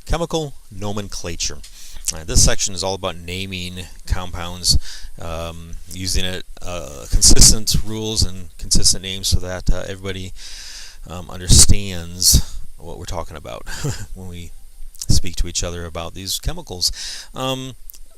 Chemical nomenclature. This section is all about naming compounds, using consistent rules and consistent names so that everybody understands what we're talking about when we speak to each other about these chemicals.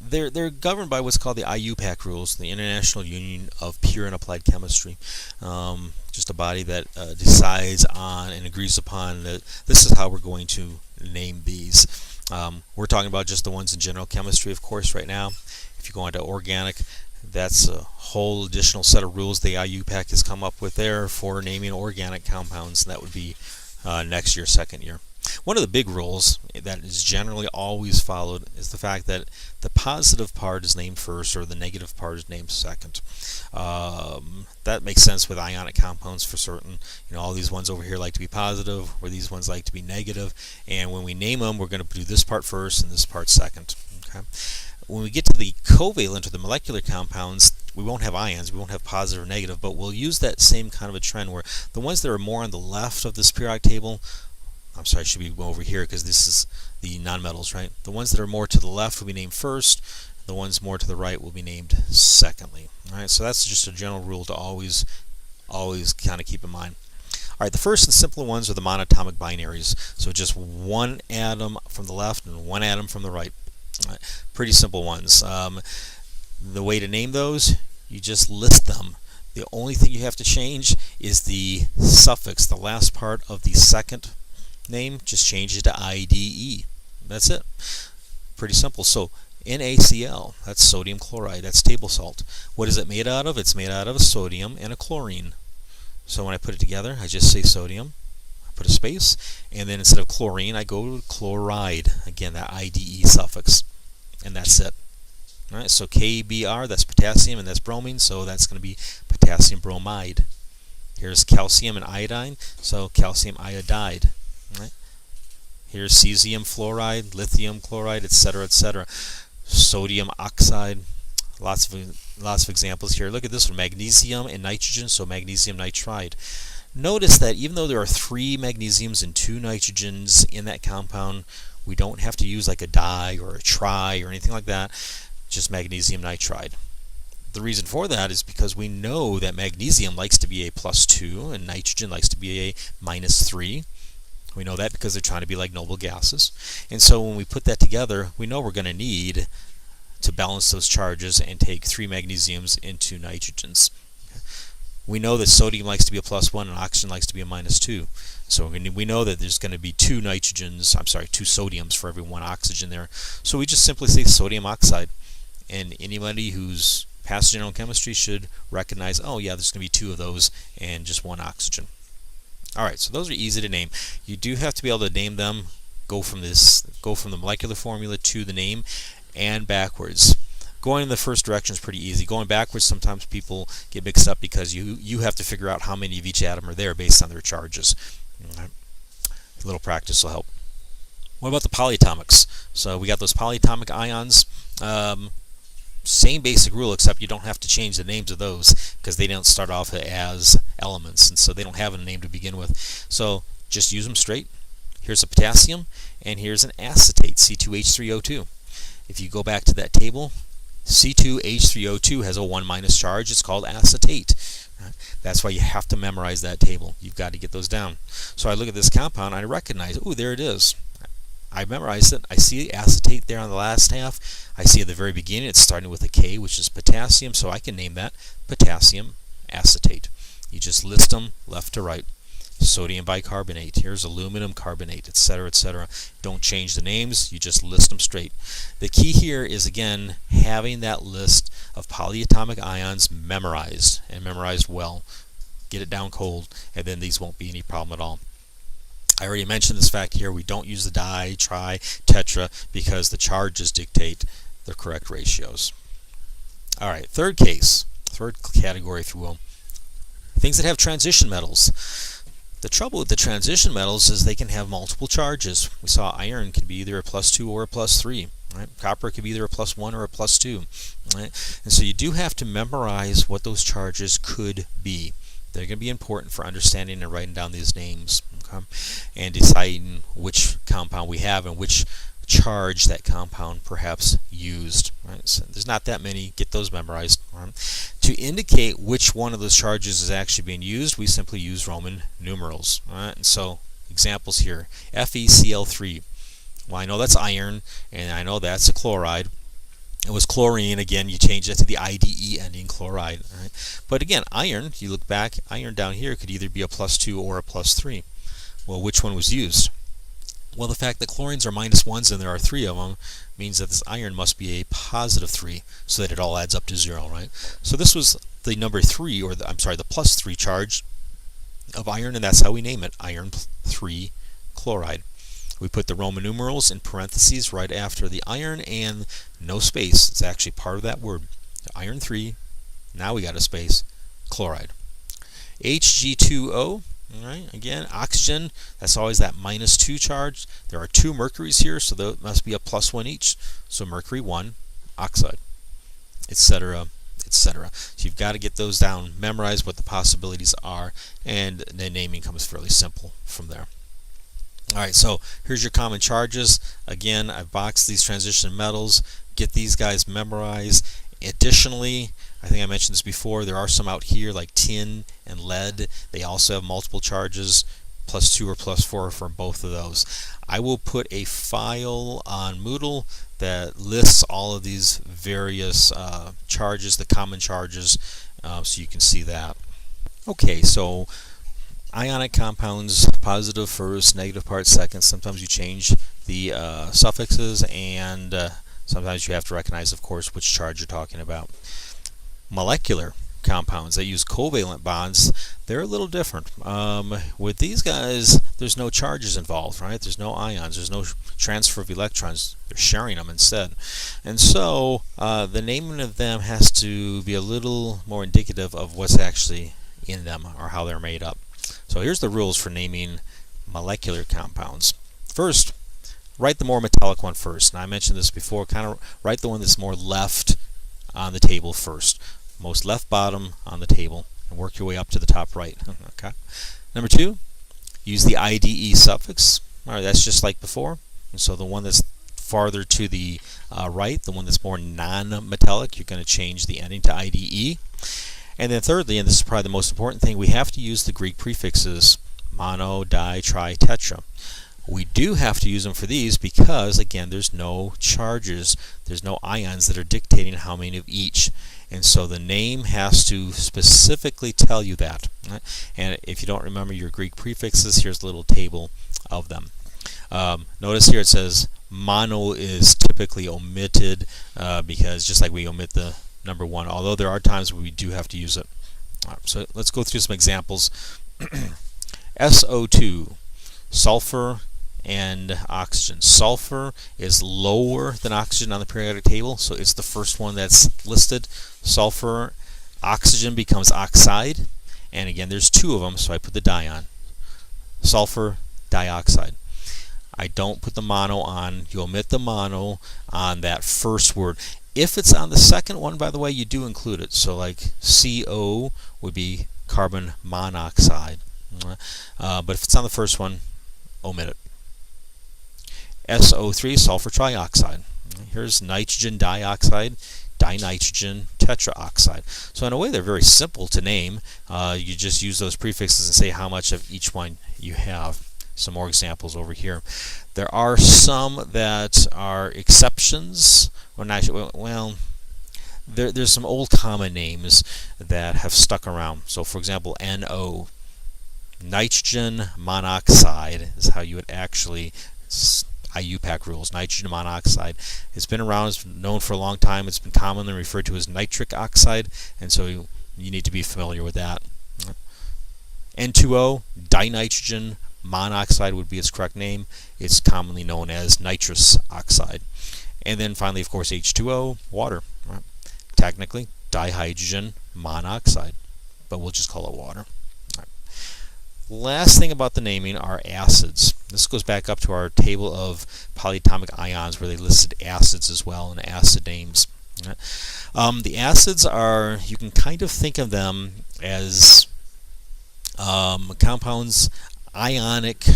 They're governed by what's called the IUPAC rules, the International Union of Pure and Applied Chemistry. Just a body that decides on and agrees upon that this is how we're going to name these. We're talking about just the ones in general chemistry, of course, right now. If you go into organic, that's a whole additional set of rules the IUPAC has come up with there for naming organic compounds. That would be next year, second year. One of the big rules that is generally always followed is the fact that the positive part is named first or the negative part is named second. That makes sense with ionic compounds for certain. All these ones over here like to be positive, or these ones like to be negative. And when we name them, we're going to do this part first and this part second. Okay. When we get to the covalent or the molecular compounds, we won't have ions, we won't have positive or negative, but we'll use that same kind of a trend where the ones that are more on the left of this periodic table, I'm sorry, I should be over here because this is the nonmetals, right? The ones that are more to the left will be named first. The ones more to the right will be named secondly. All right, so that's just a general rule to always kind of keep in mind. All right, the first and simpler ones are the monatomic binaries. So just one atom from the left and one atom from the right. All right, pretty simple ones. The way to name those, you just list them. The only thing you have to change is the suffix, the last part of the second name. Just change it to IDE. That's it. Pretty simple. So NaCl, that's sodium chloride, that's table salt. What is it made out of? It's made out of a sodium and a chlorine. So when I put it together, I just say sodium, I put a space, and then instead of chlorine, I go to chloride. Again, that IDE suffix, and that's it. All right, so KBr, that's potassium, and that's bromine, so that's going to be potassium bromide. Here's calcium and iodine, so calcium iodide. Right. Here's cesium fluoride, lithium chloride, etc., etc. Sodium oxide. Lots of examples here. Look at this one: magnesium and nitrogen, so magnesium nitride. Notice that even though there are 3 magnesiums and 2 nitrogens in that compound, we don't have to use like a di or a tri or anything like that. Just magnesium nitride. The reason for that is because we know that magnesium likes to be a +2 and nitrogen likes to be a -3. We know that because they're trying to be like noble gases. And so when we put that together, we know we're going to need to balance those charges and take 3 magnesiums and 2 nitrogens. We know that sodium likes to be a +1 and oxygen likes to be a -2. So we know that there's going to be 2 sodiums for every 1 oxygen there. So we just simply say sodium oxide. And anybody who's passed general chemistry should recognize, oh yeah, there's going to be 2 of those and just 1 oxygen. Alright, so those are easy to name. You do have to be able to name them, go from the molecular formula to the name, and backwards. Going in the first direction is pretty easy. Going backwards, sometimes people get mixed up because you have to figure out how many of each atom are there based on their charges. Right. A little practice will help. What about the polyatomics? So we got those polyatomic ions. Same basic rule, except you don't have to change the names of those because they don't start off as elements, and so they don't have a name to begin with. So just use them straight. Here's a potassium, and here's an acetate, C2H3O2. If you go back to that table, C2H3O2 has a 1- charge. It's called acetate. That's why you have to memorize that table. You've got to get those down. So I look at this compound, and I recognize, oh, there it is. I memorized it. I see acetate there on the last half. I see at the very beginning it's starting with a K, which is potassium, so I can name that potassium acetate. You just list them left to right. Sodium bicarbonate, here's aluminum carbonate, etc., etc. Don't change the names, you just list them straight. The key here is, again, having that list of polyatomic ions memorized, and memorized well. Get it down cold, and then these won't be any problem at all. I already mentioned this fact here. We don't use the di, tri, tetra because the charges dictate the correct ratios. All right, third category, if you will. Things that have transition metals. The trouble with the transition metals is they can have multiple charges. We saw iron can be either a +2 or a +3. Right? Copper could be either a +1 or a +2. Right? And so you do have to memorize what those charges could be. They're going to be important for understanding and writing down these names. okay, and deciding which compound we have and which charge that compound perhaps used. Right? So there's not that many. Get those memorized. Right? To indicate which one of those charges is actually being used, we simply use Roman numerals. Right? And so examples here: FeCl3. Well, I know that's iron, and I know that's a chloride. It was chlorine. Again, you change it to the IDE ending, chloride. Right? But again, iron, you look back, iron down here could either be a +2 or a +3. Well, which one was used? Well, the fact that chlorines are -1s and there are 3 of them means that this iron must be a +3, so that it all adds up to 0, right? So this was the number 3, or I'm sorry, the +3 charge of iron, and that's how we name it, iron 3 chloride. We put the Roman numerals in parentheses right after the iron and no space. It's actually part of that word. Iron 3, now we got a space, chloride. Hg2O. Alright, again, oxygen, that's always that -2 charge. There are 2 mercuries here, so there must be a +1 each. So mercury 1, oxide, etc., etc. So you've got to get those down, memorize what the possibilities are, and the naming comes fairly simple from there. Alright, so here's your common charges. Again, I've boxed these transition metals. Get these guys memorized. Additionally, I think I mentioned this before, there are some out here like tin and lead. They also have multiple charges, +2 or +4 for both of those. I will put a file on Moodle that lists all of these various charges, the common charges, so you can see that. Okay, so ionic compounds, positive first, negative part second. Sometimes you change the suffixes, and sometimes you have to recognize, of course, which charge you're talking about. Molecular compounds that use covalent bonds, they're a little different. With these guys, there's no charges involved, right? There's no ions, there's no transfer of electrons. They're sharing them instead. And so the naming of them has to be a little more indicative of what's actually in them or how they're made up. So here's the rules for naming molecular compounds. First, write the more metallic one first. And I mentioned this before, kind of write the one that's more left on the table first. Most left bottom on the table, and work your way up to the top right. Okay. Number 2, use the IDE suffix. All right, that's just like before. And so the one that's farther to the right, the one that's more non-metallic, you're going to change the ending to IDE. And then thirdly, and this is probably the most important thing, we have to use the Greek prefixes mono, di, tri, tetra. We do have to use them for these because, again, there's no charges, there's no ions that are dictating how many of each. And so the name has to specifically tell you that. Right? And if you don't remember your Greek prefixes, here's a little table of them. Notice here it says mono is typically omitted because just like we omit the number 1, although there are times where we do have to use it. Right, so let's go through some examples. SO2, sulfur and oxygen. Sulfur is lower than oxygen on the periodic table, so it's the first one that's listed. Sulfur, oxygen becomes oxide, and again there's 2 of them, so I put the di on. Sulfur dioxide. I don't put the mono on. You omit the mono on that first word. If it's on the second one, by the way, you do include it. So like CO would be carbon monoxide. But if it's on the first one, omit it. SO3, sulfur trioxide. Here's nitrogen dioxide, dinitrogen tetraoxide. So in a way, they're very simple to name. You just use those prefixes and say how much of each one you have. Some more examples over here. There are some that are exceptions. Well, there's some old common names that have stuck around. So for example, NO, nitrogen monoxide is how you would actually, IUPAC rules, nitrogen monoxide. It's been around, it's been known for a long time. It's been commonly referred to as nitric oxide, and so you need to be familiar with that. N2O, dinitrogen monoxide would be its correct name. It's commonly known as nitrous oxide. And then finally, of course, H2O, water. Right? Technically, dihydrogen monoxide, but we'll just call it water. Right. Last thing about the naming are acids. This goes back up to our table of polyatomic ions where they listed acids as well and acid names. Right? The acids are, you can kind of think of them as compounds ionic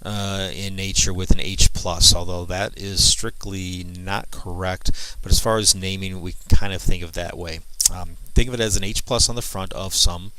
in nature with an H plus, although that is strictly not correct. But as far as naming, we kind of think of it that way. Think of it as an H plus on the front of some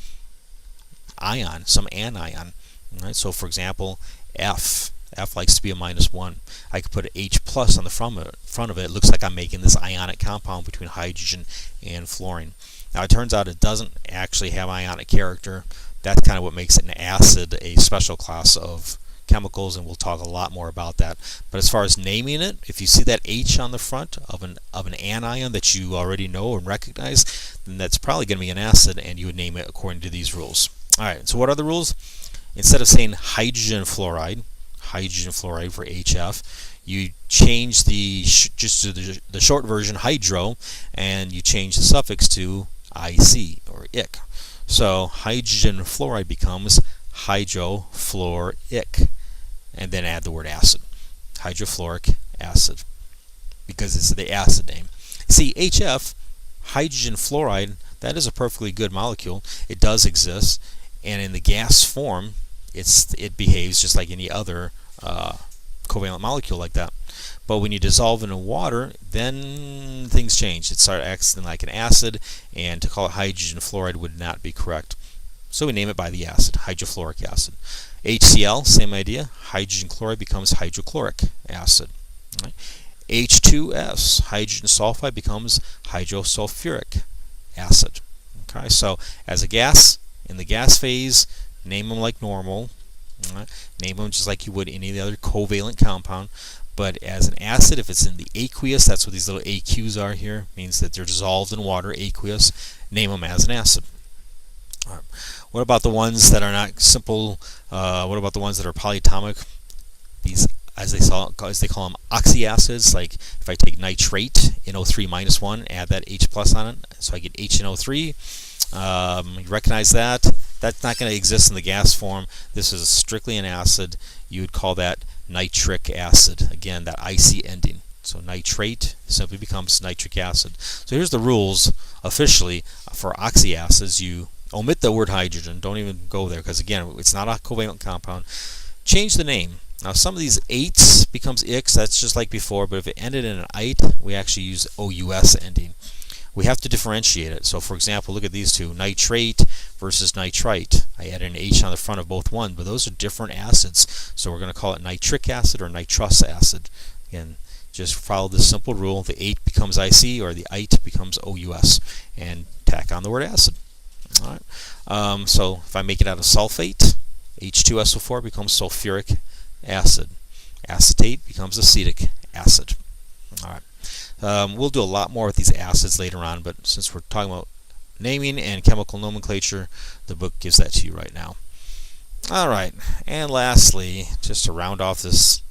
ion, some anion. Right? So for example, F likes to be a -1. I could put an H plus on the front of it. It looks like I'm making this ionic compound between hydrogen and fluorine. Now it turns out it doesn't actually have ionic character. That's kind of what makes it an acid, a special class of chemicals, and we'll talk a lot more about that. But as far as naming it, if you see that H on the front of an anion that you already know and recognize, then that's probably going to be an acid, and you would name it according to these rules. Alright, so what are the rules? Instead of saying hydrogen fluoride for HF, you change just to the short version, hydro, and you change the suffix to IC or ic. So hydrogen fluoride becomes hydrofluoric, and then add the word acid, hydrofluoric acid, because it's the acid name. See, HF, hydrogen fluoride, that is a perfectly good molecule. It does exist, and in the gas form, it behaves just like any other covalent molecule like that. But when you dissolve in water, then things change. It starts acting like an acid, and to call it hydrogen fluoride would not be correct. So we name it by the acid, hydrofluoric acid. HCl, same idea. Hydrogen chloride becomes hydrochloric acid. Right? H2S, hydrogen sulfide, becomes hydrosulfuric acid. Okay, so as a gas, in the gas phase, name them like normal. Right? Name them just like you would any other covalent compound. But as an acid, if it's in the aqueous, that's what these little AQs are here, means that they're dissolved in water, aqueous, name them as an acid. All right. What about the ones that are not simple? What about the ones that are polyatomic? These, as they call them, oxyacids. Like if I take nitrate, NO3 -1, add that H plus on it, so I get HNO3. You recognize that? That's not going to exist in the gas form. This is strictly an acid. You would call that nitric acid. Again, that IC ending. So nitrate simply becomes nitric acid. So here's the rules officially for oxyacids. You omit the word hydrogen. Don't even go there, because again, it's not a covalent compound. Change the name. Now some of these eights becomes ix. That's just like before. But if it ended in an ite, we actually use OUS ending. We have to differentiate it. So for example, look at these two, nitrate versus nitrite. I added an H on the front of both one, but those are different acids. So we're going to call it nitric acid or nitrous acid. Again, just follow this simple rule. The 8 becomes IC, or the ite becomes OUS, and tack on the word acid. All right. So if I make it out of sulfate, H2SO4 becomes sulfuric acid. Acetate becomes acetic acid. All right. We'll do a lot more with these acids later on, but since we're talking about naming and chemical nomenclature, the book gives that to you right now. Alright, and lastly, just to round off this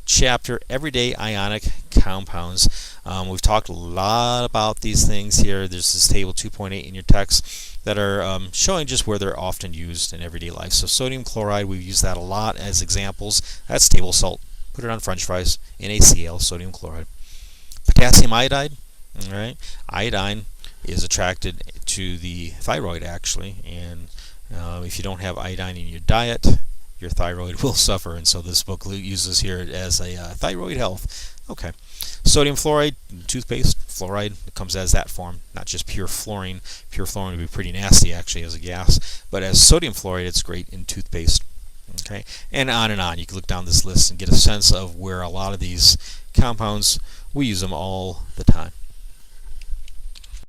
chapter, everyday ionic compounds. We've talked a lot about these things here. There's this table 2.8 in your text that are showing just where they're often used in everyday life. So sodium chloride, we've used that a lot as examples. That's table salt. Put it on french fries. NaCl, sodium chloride. Potassium iodide, all right. Iodine is attracted to the thyroid actually, and if you don't have iodine in your diet, your thyroid will suffer. And so this book uses here as a thyroid health. Okay. Sodium fluoride, toothpaste, fluoride, it comes as that form, not just pure fluorine. Pure fluorine would be pretty nasty actually as a gas, but as sodium fluoride, it's great in toothpaste. Okay, and on. You can look down this list and get a sense of where a lot of these compounds, we use them all the time.